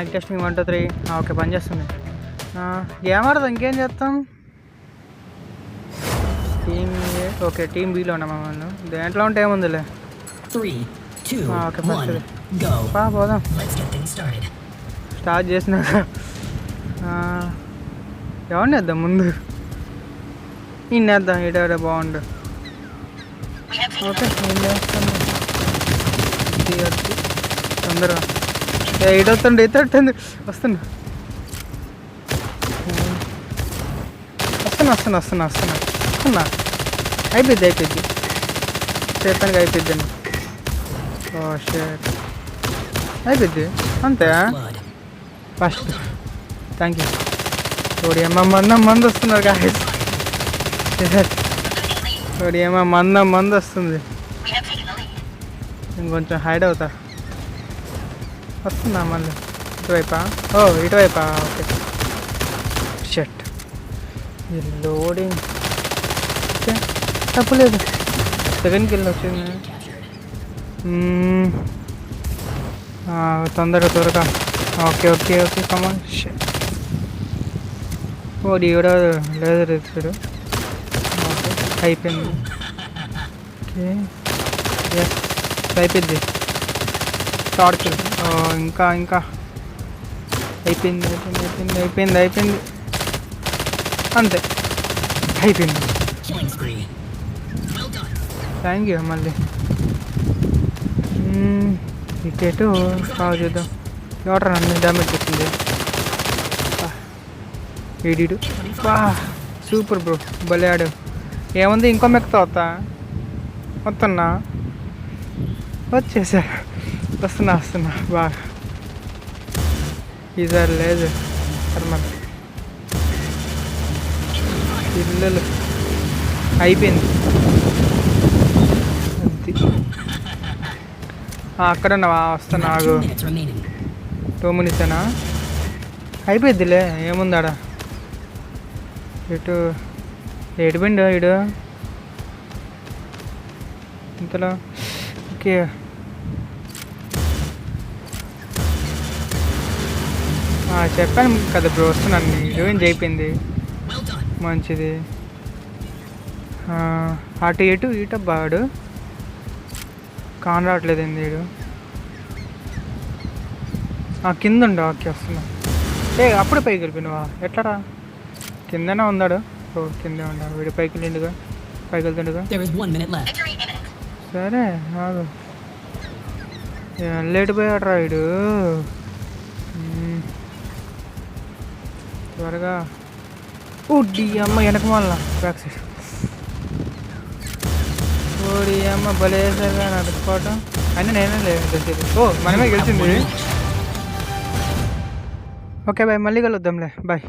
Mic testing 1 2 3 okay పని చేస్తుంది. Game ఆడదాం, ఇంకేం చేస్తాం. టీమ్ ఏ ఓకే టీమ్ బిలో ఉన్నాం మనం. దేంట్లో ఉంటే ఏముందిలే. 3 2 ఓకే ఫస్ట్ 1 go. పోదాం. Let's get things started. Start చేసినాక ఎవరిని వేద్దాం ముందు. ఇన్నేద్దాం, ఇటాడ బాగుండు. ఓకే ఏం చేస్తాను తొందరగా. ఇటొస్తుంది ఇతొస్తుంది వస్తున్నా వస్తున్నా వస్తున్నా వస్తున్నా వస్తున్నా వస్తున్నా. అయిపోద్ది సేపానికి అయిపోద్ది. ఓ షేట్ అయిపోద్ది అంతే. First thank you. చూడు ఏమో మంది వస్తున్నారు గాయస్. చూడు ఏమో మంది వస్తుంది. ఇంకొంచెం హైడ్ అవుతా. వస్తున్నా మళ్ళీ ఇటువైపా. ఇటువైపా ఓకే. షట్ లోడింగ్ తప్పలేదు. 7 కిల్ వచ్చింది. త్వరగా ఓకే ఓకే ఓకే కమాన్. ఓడి కూడా లేదర్ ఇచ్చాడు. ఓకే అయిపోయింది. ఓకే ఎస్ అయిపోయింది. Third kill. ఇంకా అయిపోయింది అంతే అయిపోయింది. Thank you. మళ్ళీ వికెట్ కావు చూద్దాం. ఎవరు అన్ని డ్యామేజ్ చేసింది. ఏడీడు సూపర్ బ్రో, భలే ఆడు. ఏముంది ఇంకో మెక్తో వస్తున్నా వచ్చేసా. వస్తున్నా బాగా. ఈసారి లేదు కర్మల్ పిల్లలు అయిపోయింది. అది అక్కడ ఉన్నావా? వస్తున్నా ఆగు. 2 minutes అయిపోయిద్దిలే. ఏముందాడ ఎటు పిండు ఇడు ఇంతలో. ఓకే చెప్పాను కదా బ్రో వస్తున్నాను. రివెంజ్ అయిపోయింది. మంచిది. అటు ఇటు బాడు కాన్ రావట్లేదు. ఏంది వీడు కింద ఉండు. ఓకే వస్తున్నా. అప్పుడే పైకి వెళ్ళిపోయినావా? ఎట్లరా? కిందనే ఉన్నాడు. కిందే ఉన్నాడు వీడు. పైకి వెళ్ళిండుగా, పైకి వెళ్తుండగా. సరే ఆగు. లేట్ పోయాడు రా వీడు. త్వరగా ఓడి అమ్మ వెనక మళ్ళా బ్యాక్ సైడ్. ఓడి అమ్మ భలేసరిగా నడుచుకోవటం. అయినా నేనే లేదు. మనమే గెలిచింది. ఓకే బాయ్, మళ్ళీ కలుద్దాంలే. బాయ్.